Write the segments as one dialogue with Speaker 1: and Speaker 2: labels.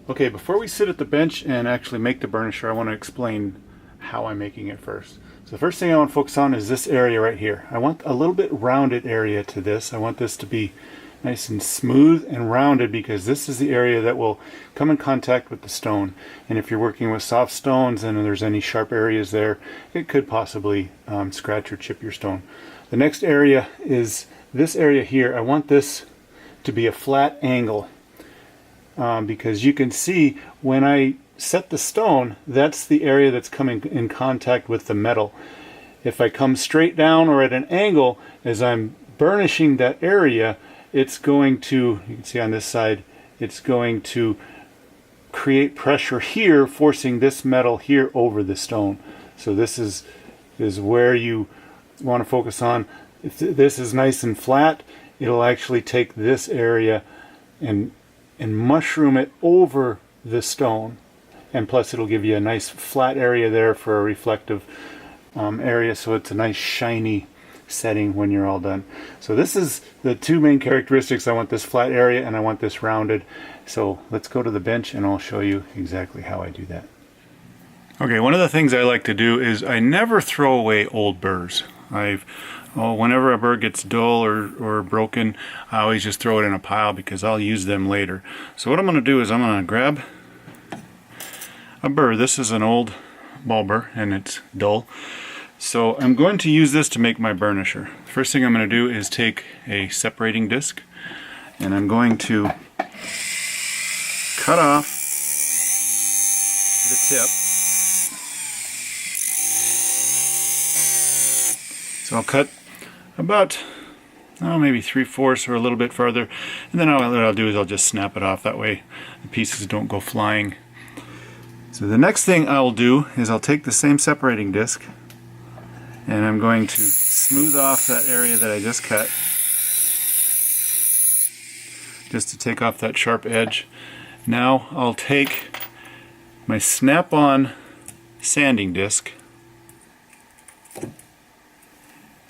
Speaker 1: Okay, before we sit at the bench and actually make the burnisher, I want to explain how I'm making it first. So the first thing I want to focus on is this area right here. I want a little bit rounded area to this. I want this to be nice and smooth and rounded because this is the area that will come in contact with the stone. And if you're working with soft stones and there's any sharp areas there, it could possibly scratch or chip your stone. The next area is this area here. I want this to be a flat angle because you can see when I set the stone, that's the area that's coming in contact with the metal. If I come straight down or at an angle as I'm burnishing that area, it's going to, you can see on this side, it's going to create pressure here, forcing this metal here over the stone. So this is where you want to focus on. If this is nice and flat, it'll actually take this area and mushroom it over the stone. And plus it'll give you a nice flat area there for a reflective area, so it's a nice shiny setting when you're all done. So this is the two main characteristics. I want this flat area and I want this rounded. So let's go to the bench and I'll show you exactly how I do that. Okay, one of the things I like to do is I never throw away old burrs. Whenever a burr gets dull or broken, I always just throw it in a pile because I'll use them later. So what I'm going to do is I'm going to grab a burr. This is an old ball burr and it's dull. So I'm going to use this to make my burnisher. First thing I'm going to do is take a separating disc and I'm going to cut off the tip. So I'll cut about maybe 3/4 or a little bit farther, and then what I'll do is I'll just snap it off. That way the pieces don't go flying. So the next thing I'll do is I'll take the same separating disc and I'm going to smooth off that area that I just cut, just to take off that sharp edge. Now I'll take my snap-on sanding disc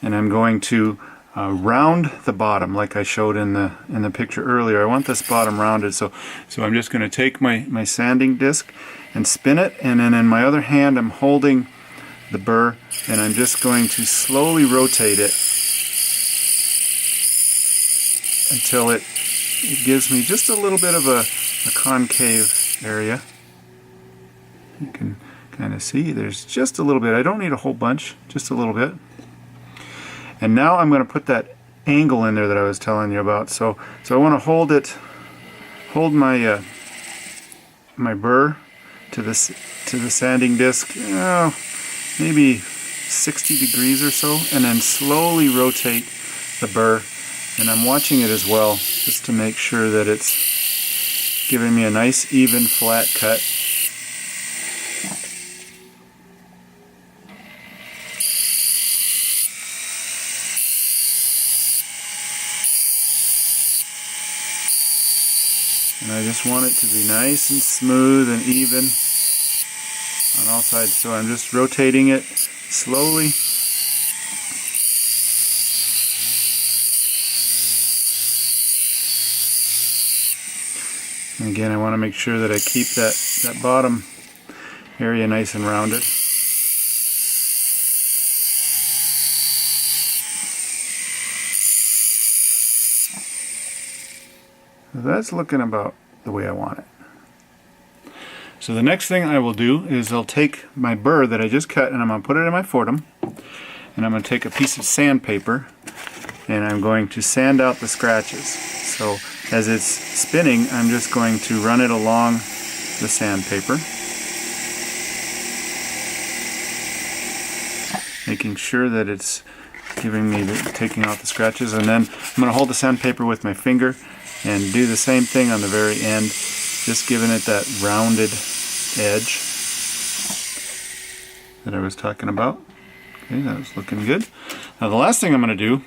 Speaker 1: and I'm going to round the bottom like I showed in the picture earlier. I want this bottom rounded, so I'm just going to take my sanding disc and spin it, and then in my other hand I'm holding the burr and I'm just going to slowly rotate it until it gives me just a little bit of a concave area. You can kind of see there's just a little bit. I don't need a whole bunch, just a little bit. And now I'm going to put that angle in there that I was telling you about. So I want to hold my my burr to the sanding disc, maybe 60 degrees or so, and then slowly rotate the burr. And I'm watching it as well, just to make sure that it's giving me a nice, even, flat cut. And I just want it to be nice and smooth and even on all sides. So I'm just rotating it slowly. And again, I want to make sure that I keep that bottom area nice and rounded. That's looking about the way I want it. So the next thing I will do is I'll take my burr that I just cut and I'm going to put it in my Fordham, and I'm going to take a piece of sandpaper and I'm going to sand out the scratches. So as it's spinning, I'm just going to run it along the sandpaper, making sure that it's taking out the scratches, and then I'm going to hold the sandpaper with my finger and do the same thing on the very end, just giving it that rounded edge that I was talking about. Okay, that was looking good. Now the last thing I'm going to do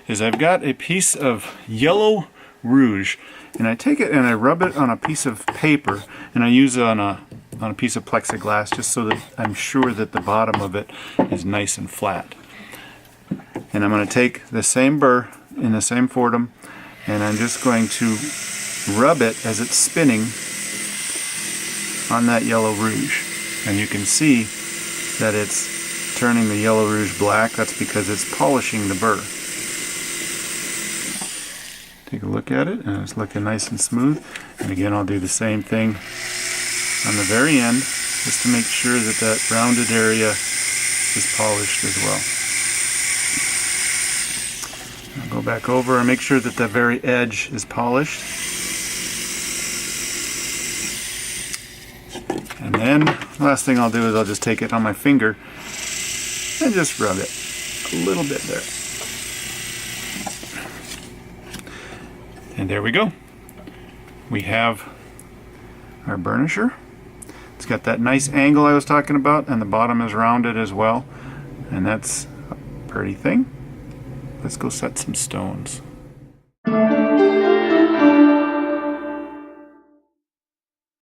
Speaker 1: is I've got a piece of yellow rouge, and I take it and I rub it on a piece of paper, and I use it on a piece of plexiglass just so that I'm sure that the bottom of it is nice and flat. And I'm going to take the same burr in the same Fordham, and I'm just going to rub it as it's spinning on that yellow rouge. And you can see that it's turning the yellow rouge black. That's because it's polishing the burr. Take a look at it, and it's looking nice and smooth. And again, I'll do the same thing on the very end, just to make sure that that rounded area is polished as well. I'll go back over and make sure that the very edge is polished. And then, last thing I'll do is I'll just take it on my finger and just rub it a little bit there. And there we go. We have our burnisher. It's got that nice angle I was talking about, and the bottom is rounded as well. And that's a pretty thing. Let's go set some stones.